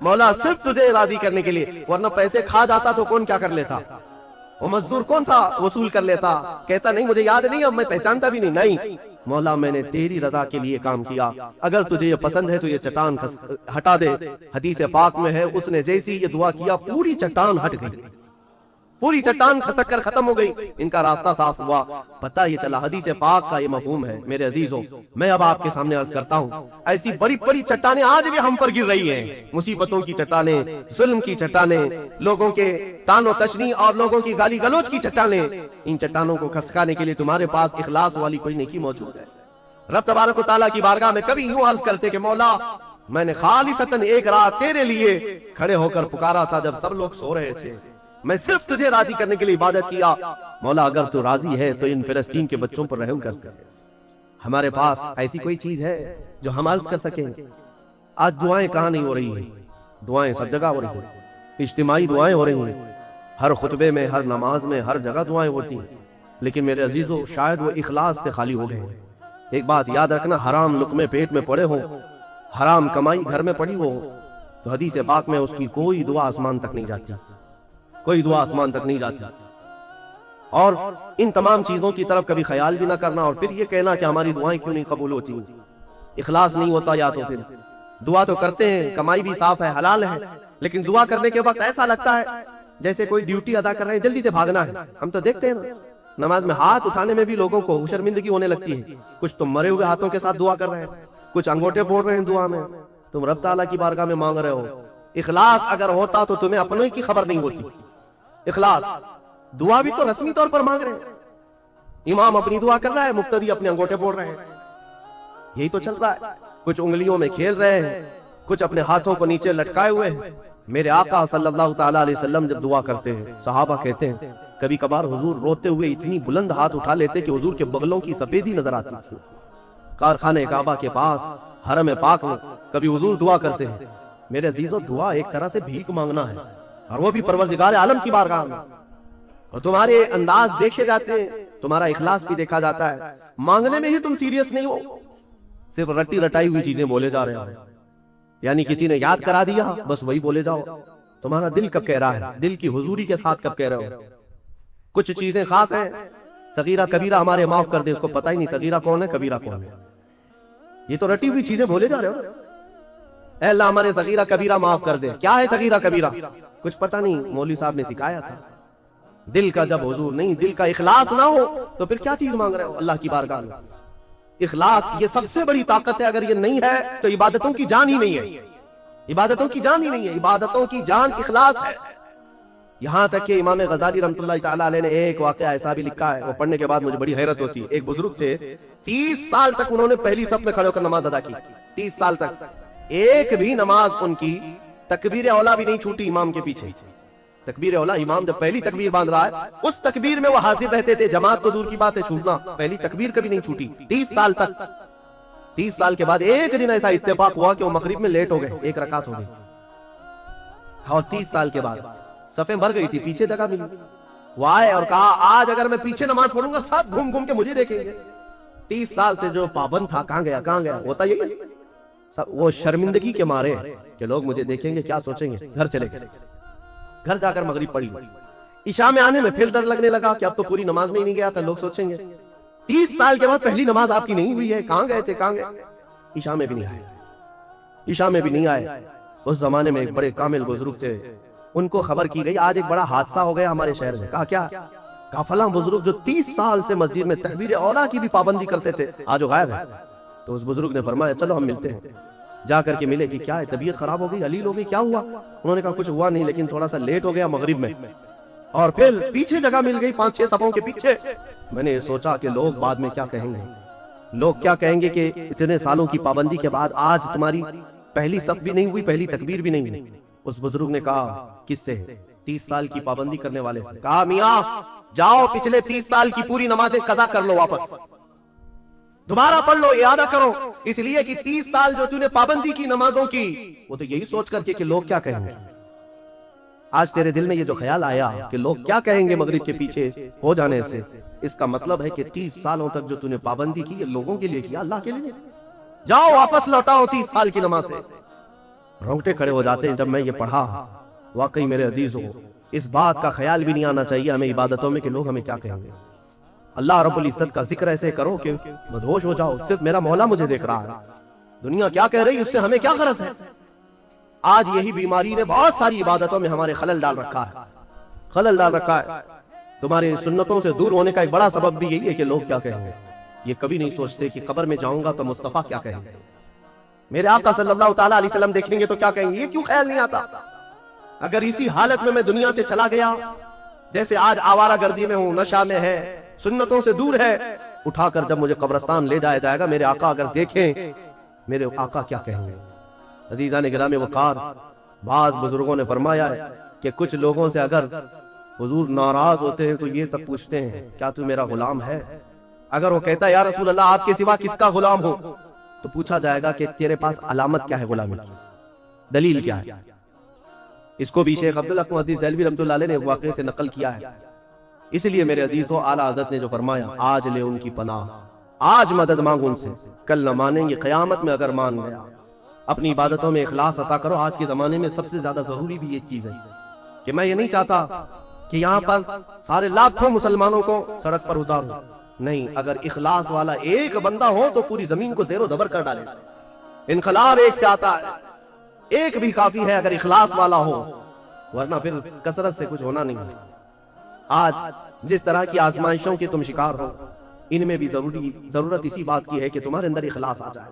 [SPEAKER 1] مولا صرف تجھے راضی کرنے کے لیے، ورنہ پیسے کھا جاتا تو کون کیا کر لیتا، وہ مزدور کون سا وصول کر لیتا۔ کہتا نہیں مجھے یاد نہیں، اب میں پہچانتا بھی نہیں مولا میں نے تیری رضا کے لیے کام کیا، اگر تجھے یہ پسند ہے تو یہ چٹان ہٹا دے۔ حدیث پاک میں ہے اس نے جیسی یہ دعا کیا پوری چٹان ہٹ گئی، پوری چٹان کھسک کر ختم ہو گئی، ان کا راستہ صاف ہوا۔ پتہ یہ چلا حدیث پاک کا یہ مفہوم ہے۔ میرے عزیزوں میں اب آپ کے سامنے عرض کرتا ہوں، ایسی بڑی بڑی چٹانیں آج بھی ہم پر گر رہی ہیں، مصیبتوں کی چٹانیں، ظلم کی چٹانیں، لوگوں کے طعن و تشنیع اور لوگوں کی گالی گلوچ کی چٹانیں۔ ان چٹانوں کو کھسکانے کے لیے تمہارے پاس اخلاص والی کوئی نیکی موجود ہے؟ رب تبارک و تعالیٰ کی بارگاہ میں کبھی یوں عرض کرتے کہ مولا میں نے خالصتاً ایک رات تیرے لیے کھڑے ہو کر پکارا تھا جب سب لوگ سو رہے تھے، میں صرف تجھے راضی کرنے کے لیے عبادت کیا، مولا اگر تو راضی ہے تو ان فلسطین کے بچوں پر رحم کرتے۔ ہمارے پاس ایسی کوئی چیز ہے جو ہم عرض کر سکیں؟ آج دعائیں کہاں نہیں ہو رہی ہیں، دعائیں سب جگہ ہو رہی ہیں، اجتماعی دعائیں ہو رہی ہیں، ہر خطبے میں، ہر نماز میں، ہر جگہ دعائیں ہوتی ہیں، لیکن میرے عزیزو شاید وہ اخلاص سے خالی ہو گئے ہیں۔ ایک بات یاد رکھنا، حرام لقمے پیٹ میں پڑے ہوں، حرام کمائی گھر میں پڑی ہو تو حدیث پاک میں اس کی کوئی دعا آسمان تک نہیں جاتی، کوئی دعا آسمان تک نہیں جاتی۔ اور ان تمام چیزوں کی طرف کبھی خیال بھی نہ کرنا اور پھر یہ کہنا کہ ہماری دعائیں کیوں نہیں قبول ہوتی، اخلاص نہیں ہوتا، یا تو پھر دعا تو کرتے ہیں، کمائی بھی صاف ہے، حلال ہے، لیکن دعا کرنے کے وقت ایسا لگتا ہے جیسے کوئی ڈیوٹی ادا کر رہے ہیں، جلدی سے بھاگنا ہے۔ ہم تو دیکھتے ہیں نماز میں ہاتھ اٹھانے میں بھی لوگوں کو شرمندگی ہونے لگتی ہے. کچھ تم مرے ہوئے ہاتھوں کے ساتھ دعا کر رہے ہیں, کچھ انگوٹھے پھوڑ رہے ہیں دعا میں, تم رب تعالیٰ کی بارگاہ میں مانگ رہے ہو. اخلاص اگر ہوتا تو تمہیں اپنے کی خبر نہیں ہوتی. اخلاص, دعا بھی تو رسمی طور پر مانگ رہے ہیں. امام اپنی دعا کر رہا ہے, مقتدی اپنے انگوٹھے پھوڑ رہے ہیں. یہی تو چل رہا ہے. کچھ انگلیوں میں کھیل رہے ہیں, کچھ اپنے ہاتھوں کو نیچے لٹکائے ہوئے ہیں. میرے آقا صلی اللہ تعالیٰ علیہ وسلم جب دعا کرتے ہیں, صحابہ کہتے ہیں کبھی کبھار حضور روتے ہوئے اتنی بلند ہاتھ اٹھا لیتے کہ حضور کے بغلوں کی سفیدی نظر آتی تھی. کارخانہ کعبہ کے پاس حرم پاک میں کبھی حضور دعا کرتے ہیں. میرے عزیزو, دعا ایک طرح سے بھیک مانگنا ہے, اور وہ بھی پروردگار عالم کی بارگاہ میں. اور تمہارے انداز دیکھے جاتے ہیں, تمہارا اخلاص بھی دیکھا جاتا ہے. مانگنے میں ہی تم سیریس نہیں ہو, صرف رٹی رٹائی ہوئی چیزیں بولے جا رہے ہو. یعنی کسی نے یاد کرا دیا, بس وہی بولے جاؤ. تمہارا دل کب کہہ رہا ہے, دل کی حضوری کے ساتھ کب کہہ رہے ہو. کچھ چیزیں خاص ہیں, صغیرہ کبیرہ ہمارے معاف کر دے, اس کو پتہ ہی نہیں صغیرہ کون ہے کبیرہ کون ہے. یہ تو رٹی ہوئی چیزیں بولے جا رہے ہو. اے اللہ ہمارے صغیرہ کبیرہ معاف کر دے. کیا ہے صغیرہ کبیرہ, کچھ پتہ نہیں, مولوی صاحب نے سکھایا تھا. دل کا جب حضور نہیں, دل کا اخلاص نہ ہو تو پھر کیا چیز مانگ رہے ہو اللہ کی بارگاہ میں. اخلاص یہ سب سے بڑی طاقت ہے. اگر یہ نہیں ہے تو عبادتوں کی جان ہی نہیں ہے. عبادتوں کی جان ہی نہیں ہے. عبادتوں کی جان اخلاص ہے. یہاں تک کہ امام غزالی رحمۃ اللہ تعالیٰ علیہ نے ایک واقعہ ایسا بھی لکھا ہے, وہ پڑھنے کے بعد مجھے بڑی حیرت ہوتی ہے. ایک بزرگ تھے, 30 سال تک انہوں نے پہلی صف میں کھڑے ہو کر نماز ادا کی. 30 سال تک ایک بھی نماز ان کی تکبیر اولا بھی نہیں چھوٹی امام کے پیچھے. تکبیر اولا, امام جب پہلی تکبیر باندھ رہا ہے اس تکبیر میں وہ حاضر رہتے تھے. جماعت تو دور کی بات ہے, چھوٹنا, پہلی تکبیر کبھی نہیں چھوٹی 30 سال تک. 30 سال کے بعد ایک دن ایسا اتفاق ہوا کہ وہ مغرب میں لیٹ ہو گئے, ایک رکعت ہو گئی تھی. اور 30 سال کے بعد صفیں بھر گئی تھی, پیچھے جگہ ملی. وہ آئے اور کہا آج اگر میں پیچھے نماز پڑھوں گا سب گھوم گھوم کے مجھے دیکھیں گے. 30 سال سے جو پابند تھا کہاں گیا کہاں گیا. ہوتا یہی ہے, وہ شرمندگی کے مارے کہ لوگ مجھے دیکھیں گے کیا سوچیں گے, گھر چلے گئے. گھر جا کر مغرب پڑھی. عشاء میں آنے میں پھر ڈر لگنے لگا کہ اب تو پوری نماز میں ہی نہیں گیا تھا, لوگ سوچیں گے. 30 سال کے بعد پہلی نماز آپ کی نہیں ہوئی ہے, کہاں گئے تھے کہاں گئے. عشاء میں بھی نہیں آئے, عشاء میں بھی نہیں آئے. اس زمانے میں ایک بڑے کامل بزرگ تھے, ان کو خبر کی گئی آج ایک بڑا حادثہ ہو گیا ہمارے شہر میں. کہا کیا؟ کہا فلاں بزرگ جو 30 سال سے مسجد میں تکبیر اولا کی بھی پابندی کرتے تھے آج وہ غائب ہے. تو اس بزرگ نے فرمایا چلو ہم ملتے ہیں. جا کر کے ملے کہ کیا ہے, طبیعت خراب ہو گئی, علیل ہو گئی, کیا ہوا؟ انہوں نے کہا کچھ ہوا نہیں, لیکن تھوڑا سا لیٹ ہو گیا مغرب میں, اور پھر پیچھے جگہ مل گئی 5-6 صفوں کے پیچھے. میں نے سوچا کہ لوگ بعد میں کیا کہیں گے, لوگ کیا کہیں گے کہ اتنے سالوں کی پابندی کے بعد آج تمہاری پہلی صف بھی نہیں ہوئی, پہلی تکبیر بھی نہیں ہوئی. اس بزرگ نے کہا کس سے؟ 30 سال کی پابندی کرنے والے سے. کہا میاں جاؤ پچھلے 30 سال کی پوری نمازیں قضا کر لو, واپس دوبارہ پڑھ لو, اعادہ کرو. اس لیے کہ 30 سال جو تُو نے پابندی کی نمازوں کی, وہ تو یہی سوچ کر کے کہ لوگ کیا کہیں گے. آج تیرے دل میں یہ جو خیال آیا کہ لوگ کیا کہیں گے مغرب کے پیچھے ہو جانے سے, اس کا مطلب ہے کہ 30 سالوں تک جو تُو نے پابندی کی یہ لوگوں کے لیے کیا, اللہ کے لیے. جاؤ واپس لوٹاؤ 30 سال کی نماز سے. رونگٹے کھڑے ہو جاتے ہیں جب میں یہ پڑھا. واقعی میرے عزیزو, اس بات کا خیال بھی نہیں آنا چاہیے ہمیں عبادتوں میں کہ لوگ ہمیں کیا کہیں گے. اللہ رب العزت کا ذکر ایسے کرو کہ مدہوش ہو جاؤ, صرف میرا مولا مجھے دیکھ رہا ہے, دنیا کیا کہہ رہی اس سے ہمیں کیا غرض ہے. آج یہی بیماری نے بہت ساری عبادتوں میں ہمارے خلل ڈال رکھا ہے, خلل ڈال رکھا ہے. تمہاری سنتوں سے دور ہونے کا ایک بڑا سبب بھی یہی ہے کہ لوگ کیا کہیں گے. یہ کبھی نہیں سوچتے کہ قبر میں جاؤں گا تو مصطفیٰ کیا کہیں گے, میرے آقا صلی اللہ تعالیٰ علیہ وسلم دیکھیں گے تو کیا کہیں گے. یہ کیوں خیال نہیں آتا؟ اگر اسی حالت میں دنیا سے چلا گیا, جیسے آج آوارہ گردی میں ہوں, نشہ میں ہے, سنتوں سے دور ہے, اٹھا کر جب مجھے قبرستان لے جایا جائے گا, میرے آقا اگر دیکھیں, میرے آقا کیا کہیں گے. عزیزان گرامی وقار, بعض بزرگوں نے فرمایا ہے کہ کچھ لوگوں سے اگر حضور ناراض ہوتے ہیں تو یہ تک پوچھتے ہیں کیا تو میرا غلام ہے. اگر وہ کہتا ہے یا رسول اللہ آپ کے سوا کس کا غلام ہو, تو پوچھا جائے گا کہ تیرے پاس علامت کیا ہے غلامی کی, دلیل کیا ہے. اس کو بھی شیخ عبدالحق محدث دہلوی رحمۃ اللہ علیہ نے واقعے سے نقل کیا ہے. اس لیے میرے عزیزو, اعلیٰ حضرت نے جو فرمایا آج لے ان کی پناہ, آج مدد مانگ ان سے, کل نہ مانیں گے قیامت میں اگر مان گیا. اپنی عبادتوں میں اخلاص عطا کرو. آج کے زمانے میں سب سے زیادہ ضروری بھی یہ چیز ہے کہ میں یہ نہیں چاہتا کہ یہاں پر سارے لاکھوں مسلمانوں کو سڑک پر اتاروں. نہیں, اگر اخلاص والا ایک بندہ ہو تو پوری زمین کو زیر و زبر کر ڈالے. انقلاب ایک سے آتا ہے, ایک بھی کافی ہے اگر اخلاص والا ہو, ورنہ پھر کثرت سے کچھ ہونا نہیں ہے. آج جس طرح کی آزمائشوں کے تم شکار ہو، ان میں بھی ضرورت اسی بات کی ہے کہ تمہارے اندر اخلاص آ جائے،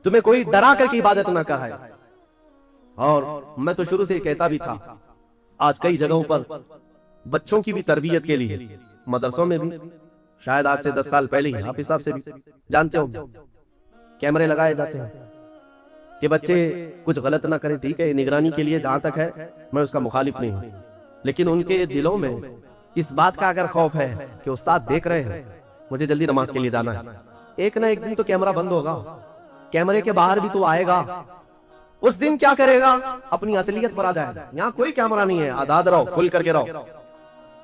[SPEAKER 1] تمہیں کوئی ڈرا کر کے عبادت نہ کرائے۔ اور میں تو شروع سے کہتا بھی تھا، آج کئی جگہوں پر بچوں کی بھی تربیت کے لیے مدرسوں میں بھی، شاید آج سے 10 سال پہلے ہی آپ حساب سے بھی جانتے ہو، کیمرے لگائے جاتے ہیں کہ بچے کچھ غلط نہ کریں۔ ٹھیک ہے، نگرانی کے لیے جہاں تک ہے میں اس کا مخالف نہیں ہوں، لیکن ان کے دلوں میں اس بات کا اگر خوف ہے کہ استاد دیکھ رہے ہیں، مجھے جلدی نماز کے لیے جانا ہے، ایک نہ ایک دن تو کیمرہ بند ہوگا، کیمرے کے باہر بھی تو آئے گا، اس دن کیا کرے گا؟ اپنی اصلیت پر آ جائے گا۔ یہاں کوئی کیمرہ نہیں ہے، آزاد رہو، کھل کر کے رہو۔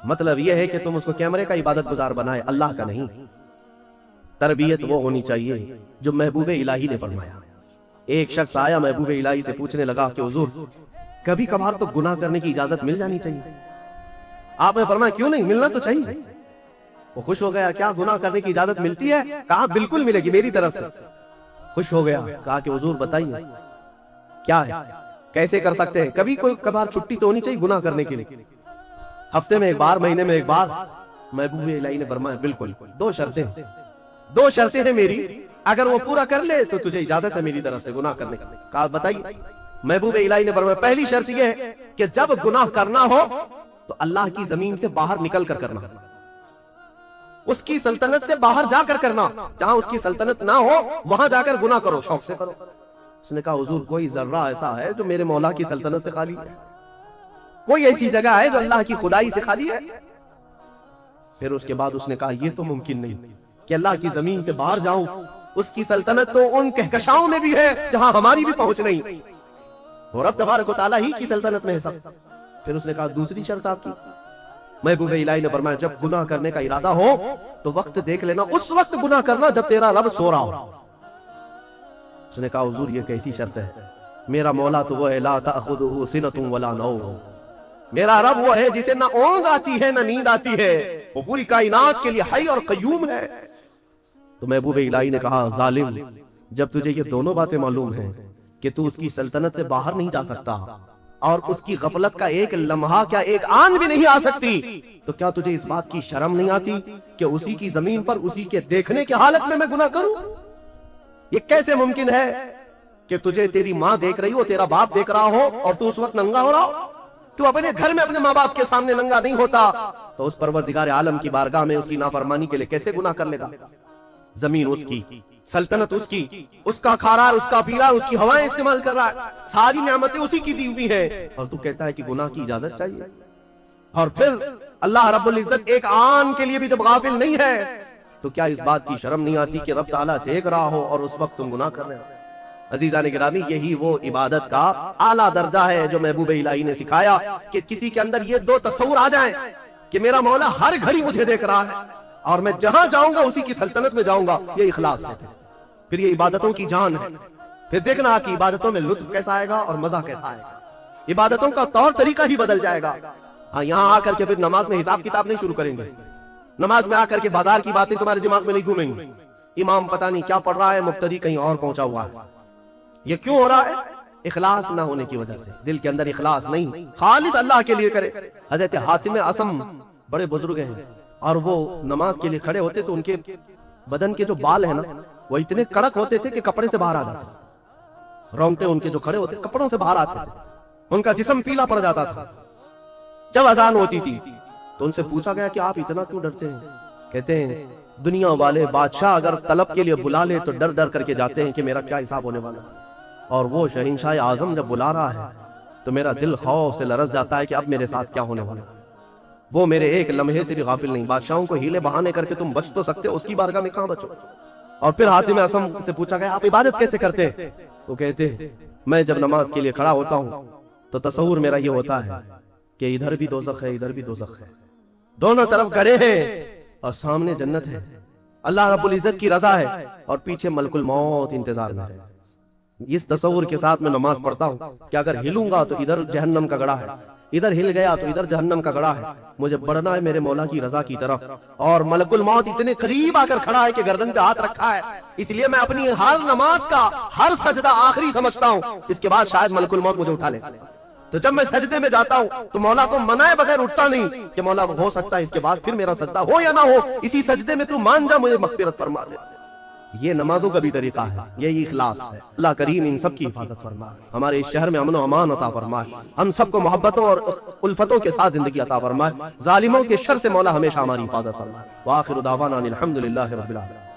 [SPEAKER 1] مطلب یہ ہے کہ تم اس کو کیمرے کا عبادت گزار بنائے، اللہ کا نہیں۔ تربیت وہ ہونی چاہیے جو محبوب الہی نے فرمایا۔ ایک شخص آیا محبوب الہی سے پوچھنے لگا کہ حضور کبھی کبھار تو گناہ کرنے کی اجازت مل جانی چاہیے۔ آپ نے فرمایا کیوں نہیں، ملنا تو چاہیے۔ وہ خوش ہو گیا، کیا گناہ کرنے کی اجازت ملتی ہے؟ کہا بالکل ملے گی میری طرف سے۔ خوش ہو گیا، کہا کہ حضور بتائیے کیا ہے، کیسے کر سکتے ہیں؟ کبھی کوئی کبھار چھٹی تو ہونی چاہیے گناہ کرنے کے لیے، ہفتے میں ایک بار، مہینے میں ایک بار۔ محبوب الہی نے فرمایا بالکل، دو شرطیں ہیں میری، اگر وہ پورا کر لے تو تجھے اجازت ہے میری طرف سے گناہ کرنے کی۔ کہا بتائیے۔ محبوب الہی نے فرمایا پہلی شرط یہ ہے کہ جب گناہ کرنا ہو تو اللہ کی زمین سے باہر نکل کر کرنا، اس کی سلطنت سے باہر جا کر کرنا، جہاں اس کی سلطنت نہ ہو وہاں جا کر گناہ کرو، شوق سے کرو۔ اس نے کہا حضور کوئی ذرہ ایسا ہے جو میرے مولا کی سلطنت سے خالی ہے؟ کوئی ایسی جگہ ہے جو اللہ کی خدائی سے خالی ہے؟ پھر اس کے بعد اس نے کہا یہ تو ممکن نہیں کہ اللہ کی زمین سے باہر جاؤں، اس کی سلطنت تو ان کہکشاؤں میں بھی ہے جہاں ہماری بھی پہنچ نہیں، اور رب تبارک و تعالیٰ ہی کی سلطنت میں ہے سب۔ پھر اس نے کہا دوسری شرط آپ کی؟ محبوب الہی نے فرمایا جب گناہ کرنے کا ارادہ ہو تو وقت دیکھ لینا، اس وقت گناہ کرنا جب تیرا رب سو رہا ہو۔ اس نے کہا حضور یہ کیسی شرط ہے؟ میرا مولا تو وہ ہے لا تأخذہ سنۃ ولا نوم، میرا رب وہ ہے جسے نہ اونگ آتی ہے نہ نیند آتی ہے، وہ پوری کائنات کے لیے حی اور قیوم ہے۔ تو محبوب الہی نے کہا ظالم، جب تجھے یہ دونوں باتیں معلوم ہیں کہ تو اس کی سلطنت سے باہر نہیں جا سکتا اور اس کی غفلت کا ایک لمحہ کیا ایک آن بھی نہیں آ سکتی، تو کیا تجھے اس بات کی شرم نہیں آتی کہ اسی کی زمین پر اسی کے دیکھنے کی حالت میں گناہ کروں؟ یہ کیسے ممکن ہے کہ تجھے تیری ماں دیکھ رہی ہو، تیرا باپ دیکھ رہا ہو اور تو اس وقت ننگا ہو رہا ہو؟ تو اپنے گھر میں اپنے ماں باپ کے سامنے ننگا نہیں ہوتا تو اس پروردگار عالم کی بارگاہ میں اس کی نافرمانی کے لیے کیسے گناہ کر لے گا؟ زمین اس کی، سلطنت اس کی، اس کا کھارا اس کا پیرا، اس کی ہوائیں استعمال کر رہا ہے، ساری نعمتیں اسی کی دی ہوئی ہیں، اور تو کہتا ہے کہ گناہ کی اجازت چاہیے۔ اور پھر اللہ رب العزت ایک آن کے لیے بھی جب غافل نہیں ہے تو کیا اس بات کی شرم نہیں آتی کہ رب تعالیٰ دیکھ رہا ہو اور اس وقت تم گناہ کر رہے ہو؟ عزیزان گرامی، یہی وہ عبادت کا اعلیٰ درجہ ہے جو محبوب الہی نے سکھایا کہ کسی کے اندر یہ دو تصور آ جائیں کہ میرا مولا ہر گھڑی مجھے دیکھ رہا ہے اور میں جہاں جاؤں گا اسی کی سلطنت میں جاؤں گا، یہ اخلاص ہے۔ پھر یہ عبادتوں کی جان ہے، پھر دیکھنا کہ عبادتوں میں لطف کیسا آئے گا اور مزہ کیسا آئے گا، عبادتوں کا طور طریقہ ہی بدل جائے گا۔ ہاں یہاں آ کر کے پھر نماز میں حساب کتاب نہیں شروع کریں گے، نماز میں آ کر کے بازار کی باتیں تمہارے دماغ میں نہیں گھومیں گی، امام پتہ نہیں کیا پڑھ رہا ہے، مقتدی کہیں اور پہنچا ہوا ہے۔ یہ کیوں ہو رہا ہے؟ اخلاص نہ ہونے کی وجہ سے، دل کے اندر اخلاص نہیں، خالص اللہ کے لیے کرے۔ حضرت حاتم اصم بڑے بزرگ ہیں اور وہ نماز کے لیے کھڑے ہوتے تو ان کے بدن کے جو بال ہیں نا وہ اتنے کڑک ہوتے تھے کہ کپڑے سے باہر آ جاتے، رونگٹے ان کے جو کھڑے ہوتے کپڑوں سے باہر آتے تھے، ان کا جسم پیلا پڑ جاتا تھا۔ جب اذان ہوتی تھی تو ان سے پوچھا گیا کہ آپ اتنا کیوں ڈرتے ہیں؟ کہتے ہیں دنیا والے بادشاہ اگر طلب کے لیے بلا لے تو ڈر ڈر کر کے جاتے ہیں کہ میرا کیا حساب ہونے والا ہے، اور وہ شہنشاہ اعظم جب بلا رہا ہے تو میرا دل خوف سے لرز جاتا ہے کہ اب میرے ساتھ کیا ہونے والا ہے۔ وہ میرے ایک لمحے سے بھی غافل نہیں، بادشاہوں کو ہیلے بہانے کر کے تم بچ تو سکتے، اس کی بارگاہ میں کہاں بچو؟ اور پھر حاتم اصم سے پوچھا گیا آپ عبادت کیسے کرتے؟ وہ کہتے میں جب نماز کے لیے کھڑا ہوتا ہوں تو تصور میرا یہ ہوتا ہے کہ ادھر بھی دوزخ ہے ادھر بھی دوزخ ہے، دونوں طرف گڑھے ہیں اور سامنے جنت ہے، اللہ رب العزت کی رضا ہے اور پیچھے ملک الموت انتظار میں ہے۔ اس تصور کے ساتھ میں نماز پڑھتا ہوں کہ اگر ہلوں گا تو ادھر جہنم کا گڑھا ہے، ادھر ہل گیا تو ادھر جہنم کا گڑھا ہے، مجھے بڑھنا ہے میرے مولا کی رضا کی طرف، اور ملک الموت اتنے قریب آ کر کھڑا ہے کہ گردن پہ ہاتھ رکھا ہے، اس لیے میں اپنی ہر نماز کا ہر سجدہ آخری سمجھتا ہوں، اس کے بعد شاید ملک الموت مجھے اٹھا لے۔ تو جب میں سجدے میں جاتا ہوں تو مولا کو منائے بغیر اٹھتا نہیں کہ مولا ہو سکتا ہے اس کے بعد پھر میرا سجدہ ہو یا نہ ہو، اسی سجدے میں تو مان جا مجھے مغفرت فرما دے۔ یہ نمازوں کا بھی طریقہ ہے، یہی اخلاص ہے۔ اللہ کریم ان سب کی حفاظت فرمائے، ہمارے اس شہر میں امن و امان عطا فرمائے، ہم سب کو محبتوں اور الفتوں کے ساتھ زندگی عطا فرمائے، ظالموں کے شر سے مولا ہمیشہ ہماری حفاظت فرمائے۔ وآخر دعوانا ان الحمد للہ رب العالمین۔